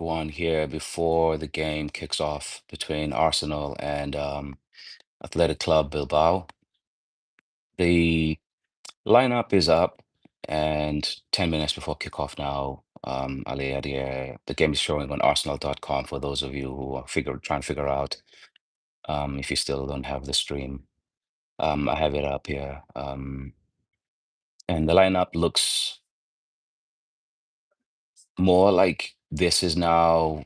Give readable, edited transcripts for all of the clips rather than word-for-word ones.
one here before the game kicks off between Arsenal and Athletic Club Bilbao. The lineup is up, and 10 minutes before kickoff now, Ali, the game is showing on Arsenal.com for those of you who are trying to figure out if you still don't have the stream. I have it up here. And the lineup looks more like this is now,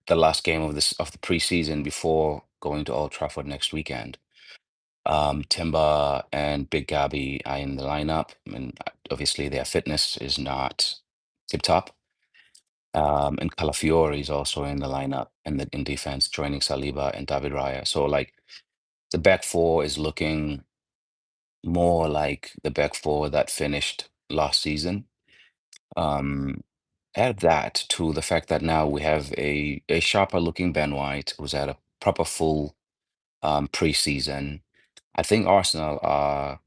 the last game of the preseason before going to Old Trafford next weekend. Timber and Big Gabby are in the lineup. I mean, obviously their fitness is not tip top. And Calafiori is also in the lineup and in defense, joining Saliba and David Raya. So like the back four is looking more like the back four that finished last season. Um, Add that to the fact that now we have a sharper looking Ben White who's had a proper full preseason. I think Arsenal are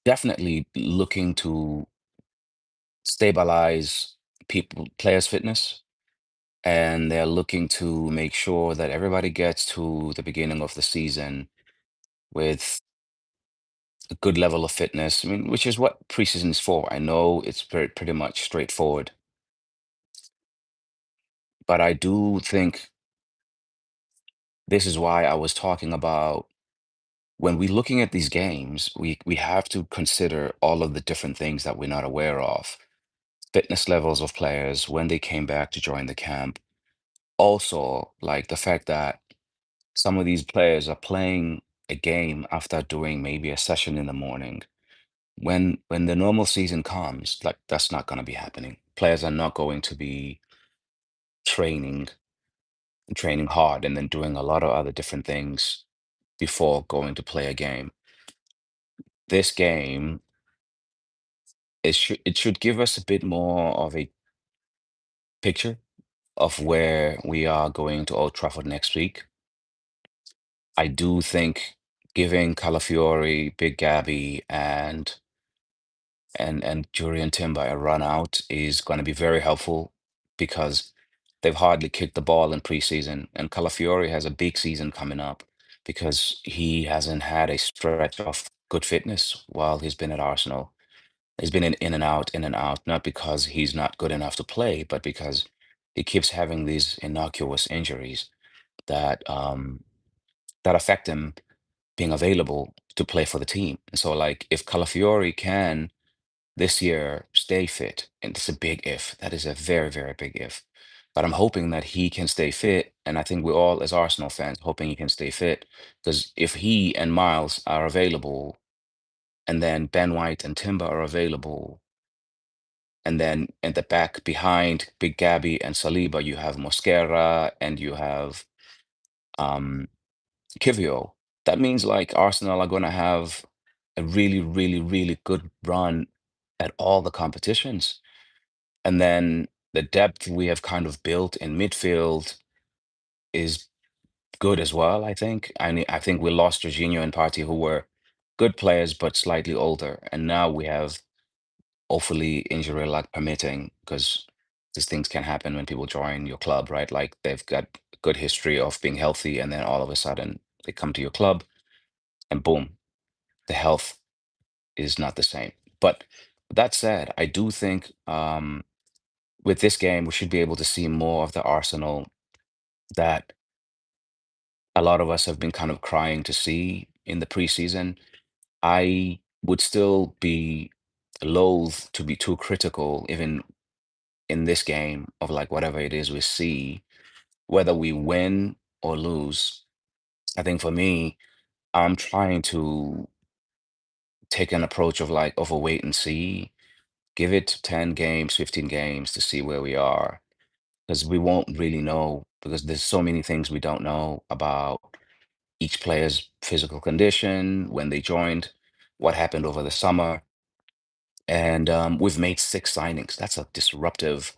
definitely looking to stabilize players' fitness, and they're looking to make sure that everybody gets to the beginning of the season with a good level of fitness. I mean, which is what preseason is for. I know it's pretty much straightforward, but I do think this is why I was talking about when we're looking at these games, we have to consider all of the different things that we're not aware of. Fitness levels of players when they came back to join the camp. Also, like the fact that some of these players are playing a game after doing maybe a session in the morning. When the normal season comes, like that's not going to be happening. Players are not going to be training training hard and then doing a lot of other different things before going to play a game. This game, it should give us a bit more of a picture of where we are going to Old Trafford next week. I do think giving Calafiori, Big Gabby, and Jurian Timber a run out is going to be very helpful because they've hardly kicked the ball in preseason, and Calafiori has a big season coming up because he hasn't had a stretch of good fitness while he's been at Arsenal. He's been in and out, not because he's not good enough to play, but because he keeps having these innocuous injuries that that affect him being available to play for the team. And so, like, if Calafiori can this year stay fit, and it's a big if, that is a very, very big if. But I'm hoping that he can stay fit, and I think we're all, as Arsenal fans, hoping he can stay fit because if he and Miles are available, and then Ben White and Timber are available, and then in the back behind Big Gabby and Saliba, you have Mosquera and you have um, Kivio. That means like Arsenal are going to have a really, really, really good run at all the competitions. And then the depth we have kind of built in midfield is good as well, I think. I think we lost Jorginho and Partey, who were good players but slightly older. And now we have, hopefully, injury luck permitting, because these things can happen when people join your club, right? Like they've got good history of being healthy, and then all of a sudden they come to your club and boom, the health is not the same. But that said, I do think with this game, we should be able to see more of the Arsenal that a lot of us have been kind of crying to see in the preseason. I would still be loath to be too critical, even in this game, of like whatever it is we see, whether we win or lose. I think for me, I'm trying to take an approach of like of a wait and see, give it 10 games, 15 games to see where we are, because we won't really know because there's so many things we don't know about each player's physical condition, when they joined, what happened over the summer. And we've made 6 signings. That's a disruptive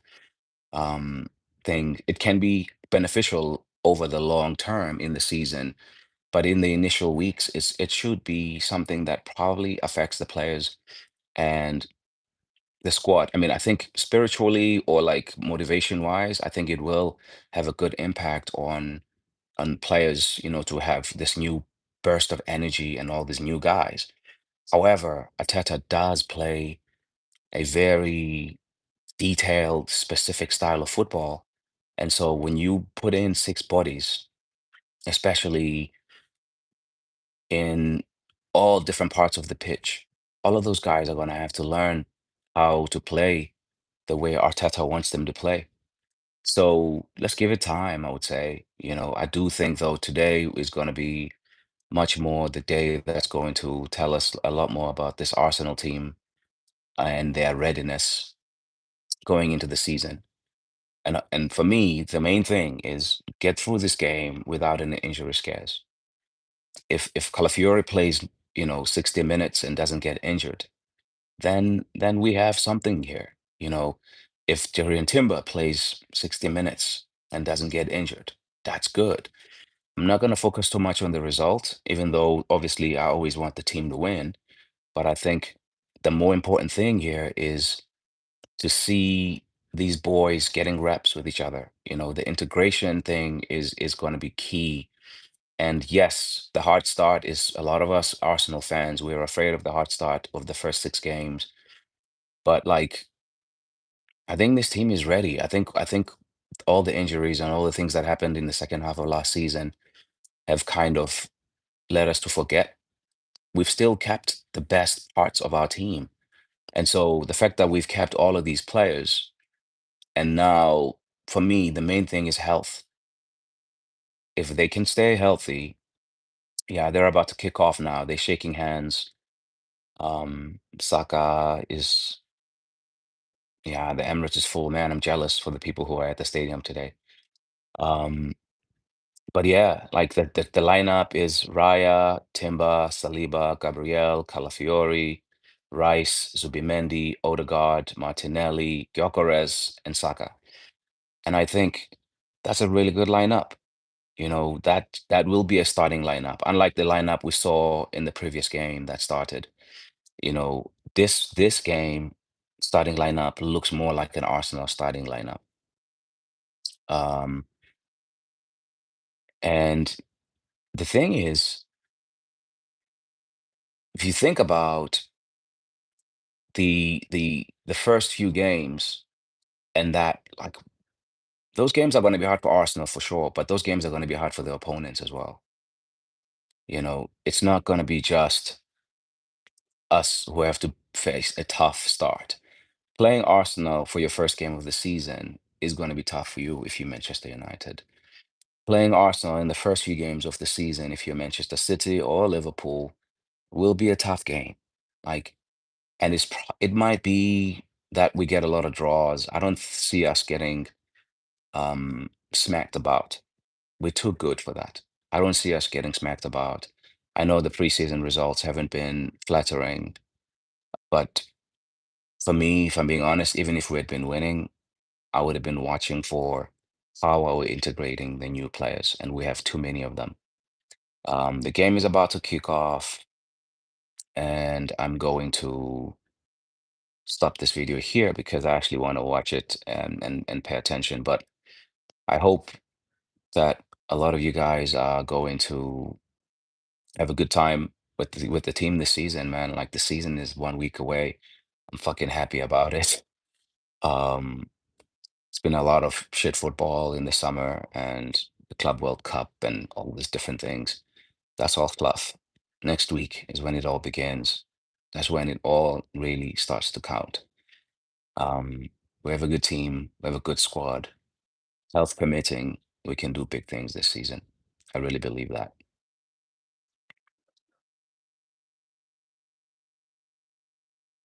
um, thing. It can be beneficial over the long term in the season, but in the initial weeks, it should be something that probably affects the players. And the squad. I mean, I think spiritually or like motivation wise, I think it will have a good impact on players, to have this new burst of energy and all these new guys. However, Ateta does play a very detailed, specific style of football. And so when you put in six bodies, especially in all different parts of the pitch, all of those guys are going to have to learn how to play the way Arteta wants them to play. So let's give it time, I would say. I do think, though, today is going to be much more the day that's going to tell us a lot more about this Arsenal team and their readiness going into the season. And for me, the main thing is get through this game without any injury scares. If Calafiori plays, 60 minutes and doesn't get injured, then we have something here. If Jerian Timber plays 60 minutes and doesn't get injured, that's good. I'm not going to focus too much on the result, even though obviously I always want the team to win. But I think the more important thing here is to see these boys getting reps with each other. The integration thing is going to be key. And yes, the hard start is a lot of us Arsenal fans, we're afraid of the hard start of the first six games. But like, I think this team is ready. I think all the injuries and all the things that happened in the second half of last season have kind of led us to forget. We've still kept the best parts of our team. And so the fact that we've kept all of these players, and now for me, the main thing is health. If they can stay healthy, yeah, they're about to kick off now. They're shaking hands. Saka is, yeah, the Emirates is full, man. I'm jealous for the people who are at the stadium today. Um, but yeah, like the lineup is Raya, Timber, Saliba, Gabriel, Calafiori, Rice, Zubimendi, Odegaard, Martinelli, Gyökeres, and Saka. And I think that's a really good lineup. That will be a starting lineup, unlike the lineup we saw in the previous game that started. This game starting lineup looks more like an Arsenal starting lineup. Um, and the thing is, if you think about the first few games, and that like those games are going to be hard for Arsenal for sure, but those games are going to be hard for the opponents as well. It's not going to be just us who have to face a tough start. Playing Arsenal for your first game of the season is going to be tough for you if you're Manchester United. Playing Arsenal in the first few games of the season, if you're Manchester City or Liverpool, will be a tough game. Like, and it might be that we get a lot of draws. I don't see us getting smacked about. We're too good for that. I don't see us getting smacked about. I know the preseason results haven't been flattering, but for me, if I'm being honest, even if we had been winning, I would have been watching for how are we integrating the new players, and we have too many of them. The game is about to kick off, and I'm going to stop this video here because I actually want to watch it and pay attention. But I hope that a lot of you guys are going to have a good time with the team this season, man. Like the season is 1 week away. I'm fucking happy about it. Um, it's been a lot of shit football in the summer and the Club World Cup and all these different things. That's all fluff. Next week is when it all begins. That's when it all really starts to count. Um, we have a good team, we have a good squad. Health permitting, we can do big things this season. I really believe that.